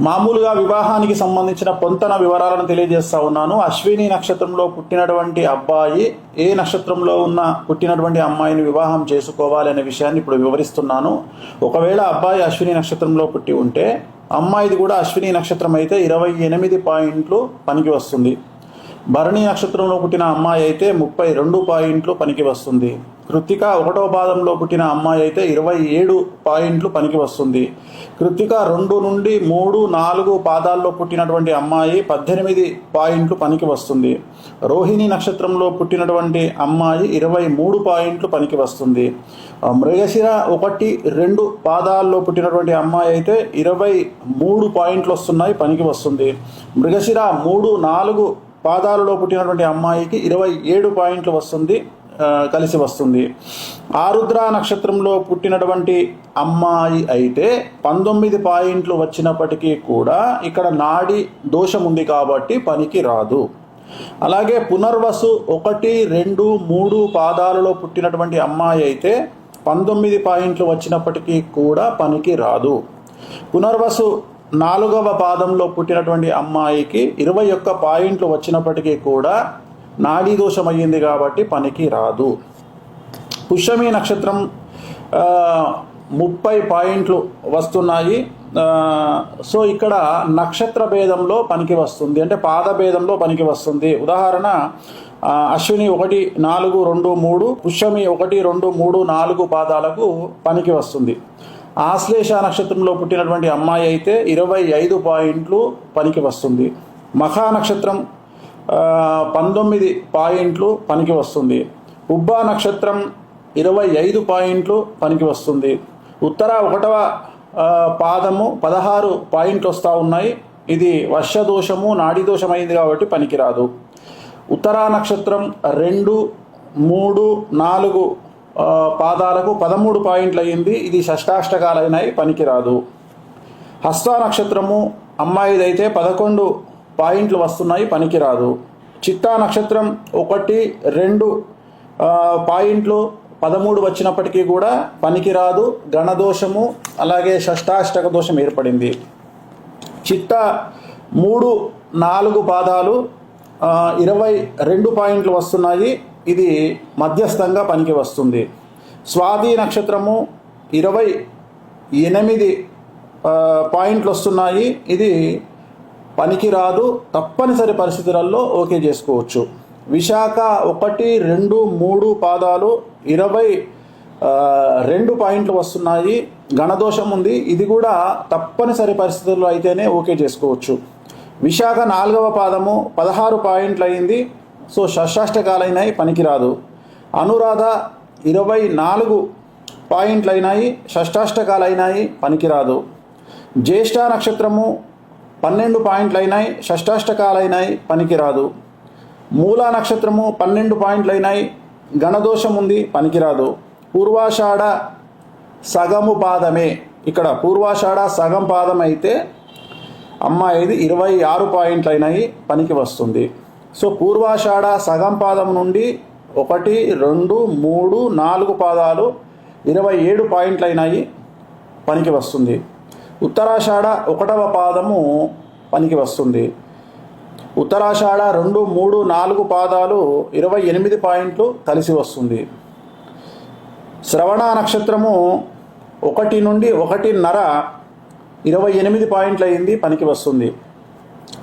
మామూలుగా వివాహానికి సంబంధించిన పొంతన వివరాలను తెలియజేస్తా ఉన్నాను. అశ్విని నక్షత్రంలో పుట్టినటువంటి అబ్బాయి ఏ నక్షత్రంలో ఉన్న పుట్టినటువంటి అమ్మాయిని వివాహం చేసుకోవాలి అనే విషయాన్ని ఇప్పుడు వివరిస్తున్నాను. ఒకవేళ అబ్బాయి అశ్విని నక్షత్రంలో పుట్టి ఉంటే అమ్మాయిది కూడా అశ్విని నక్షత్రం అయితే 28 పాయింట్లు పనికి వస్తుంది. భరణి నక్షత్రంలో పుట్టిన అమ్మాయి అయితే 32 పాయింట్లు పనికి వస్తుంది. కృత్తిక 1వ పాదంలో పుట్టిన అమ్మాయి అయితే 27 పాయింట్లు పనికి వస్తుంది. కృత్తిక 2 నుండి 3, 4 పాదాల్లో పుట్టినటువంటి అమ్మాయి 18 పాయింట్లు పనికి వస్తుంది. రోహిణి నక్షత్రంలో పుట్టినటువంటి అమ్మాయి 23 పాయింట్లు పనికి వస్తుంది. మృగశిర 1, 2 పాదాల్లో పుట్టినటువంటి అమ్మాయి అయితే 23 పాయింట్లు వస్తున్నాయి, పనికి వస్తుంది. మృగశిర 3, 4 పాదాలలో పుట్టినటువంటి అమ్మాయికి 27 పాయింట్లు వస్తుంది, కలిసి వస్తుంది. ఆరుద్ర నక్షత్రంలో పుట్టినటువంటి అమ్మాయి అయితే 19 పాయింట్లు వచ్చినప్పటికీ కూడా ఇక్కడ నాడి దోషం ఉంది కాబట్టి పనికి రాదు. అలాగే పునర్వసు 1, 2, 3 పాదాలలో పుట్టినటువంటి అమ్మాయి అయితే 19 పాయింట్లు వచ్చినప్పటికీ కూడా పనికి రాదు. పునర్వసు 4వ పాదంలో పుట్టినటువంటి అమ్మాయికి 21 పాయింట్లు వచ్చినప్పటికీ కూడా నాడీ దోషం అయ్యింది కాబట్టి పనికి రాదు. పుష్యమి నక్షత్రం 30 పాయింట్లు వస్తున్నాయి. సో ఇక్కడ నక్షత్ర భేదంలో పనికి వస్తుంది, అంటే పాద భేదంలో పనికి వస్తుంది. ఉదాహరణ అశ్విని 1, 4, 2, 3, పుష్యమి 1, 2, 3, 4 పాదాలకు పనికి వస్తుంది. ఆశ్లేష నక్షత్రంలో పుట్టినటువంటి అమ్మాయి అయితే 25 పాయింట్లు పనికి వస్తుంది. మఖా నక్షత్రం 19 పాయింట్లు పనికి వస్తుంది. ఉబ్బా నక్షత్రం 25 పాయింట్లు పనికి వస్తుంది. ఉత్తర 1వ పాదము 16 పాయింట్లు వస్తూ ఉన్నాయి. ఇది వర్ష దోషము, నాడీ దోషం అయింది కాబట్టి పనికిరాదు. ఉత్తరా నక్షత్రం 2, 3, 4 పాదాలకు 13 పాయింట్లు అయ్యింది, ఇది షష్టాష్టకాలైనాయి, పనికిరాదు. హస్త నక్షత్రము అమ్మాయిదైతే 11 పాయింట్లు వస్తున్నాయి, పనికిరాదు. చిత్తా నక్షత్రం 1, 2 పాయింట్లు 13 వచ్చినప్పటికీ కూడా పనికిరాదు, గణదోషము అలాగే షష్టాష్టక దోషం ఏర్పడింది. చిత్త 3, 4 పాదాలు 22 పాయింట్లు వస్తున్నాయి, ఇది మధ్యస్థంగా పనికి వస్తుంది. స్వాతి నక్షత్రము 28 పాయింట్లు వస్తున్నాయి, ఇది పనికిరాదు, తప్పనిసరి పరిస్థితులలో ఓకే చేసుకోవచ్చు. విశాఖ 1, 2, 3 పాదాలు 22 పాయింట్లు వస్తున్నాయి, గణదోషం ఉంది, ఇది కూడా తప్పనిసరి పరిస్థితుల్లో అయితేనే ఓకే చేసుకోవచ్చు. విశాఖ 4వ పాదము 16 పాయింట్లు అయింది, సో షష్టాష్టకాలైనాయి, పనికిరాదు. అనురాధ 24 పాయింట్లు అయినాయి, షష్టాష్టకాలైనాయి, పనికిరాదు. జ్యేష్ఠ నక్షత్రము 12 పాయింట్లు అయినాయి, షష్టాష్టకాలైనాయి, పనికిరాదు. మూలా నక్షత్రము 12 పాయింట్లు అయినాయి, గణదోషం ఉంది, పనికిరాదు. పూర్వాషాఢ సగము పాదమే, ఇక్కడ పూర్వాషాఢ సగం పాదం అయితే అమ్మాయిది 26 పాయింట్లు అయినాయి, పనికి వస్తుంది. సో పూర్వాషాఢ సగం పాదం నుండి 1, 2, 3, 4 పాదాలు 27 పాయింట్లు అయినాయి, పనికి వస్తుంది. ఉత్తరాషాఢ 1వ పాదము పనికి వస్తుంది. ఉత్తరాషాఢ 2, 3, 4 పాదాలు 28 పాయింట్లు కలిసి వస్తుంది. శ్రవణ నక్షత్రము 1 నుండి 1.5 28 పాయింట్లు అయింది, పనికి వస్తుంది.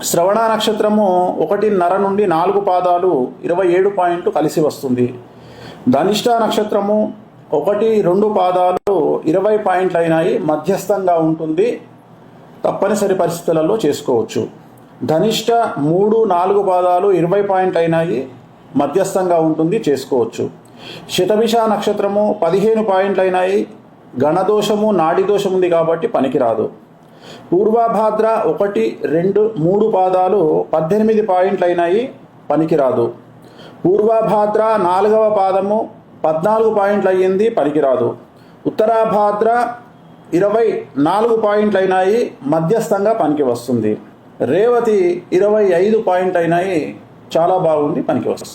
శ్రవణ నక్షత్రము 1.5 నుండి 4 పాదాలు 27 పాయింట్లు కలిసి వస్తుంది. ధనిష్ట నక్షత్రము 1, 2 పాదాలు 20 పాయింట్లు అయినాయి, మధ్యస్థంగా ఉంటుంది, తప్పనిసరి పరిస్థితులలో చేసుకోవచ్చు. ధనిష్ట 3, 4 పాదాలు 20 పాయింట్లు అయినాయి, మధ్యస్థంగా ఉంటుంది, చేసుకోవచ్చు. శతభిష నక్షత్రము 15 పాయింట్లు అయినాయి, గణదోషము, నాడి దోషం ఉంది కాబట్టి పనికిరాదు. పూర్వభాద్ర 1, 2, 3 పాదాలు 18 పాయింట్లు అయినాయి, పనికిరాదు. పూర్వభాద్ర 4వ పాదము 14 పాయింట్లు అయ్యింది, పనికిరాదు. ఉత్తరాభాద్ర 24 పాయింట్లు అయినాయి, మధ్యస్థంగా పనికి వస్తుంది. రేవతి 25 పాయింట్లు అయినాయి, చాలా బాగుంది, పనికి వస్తుంది.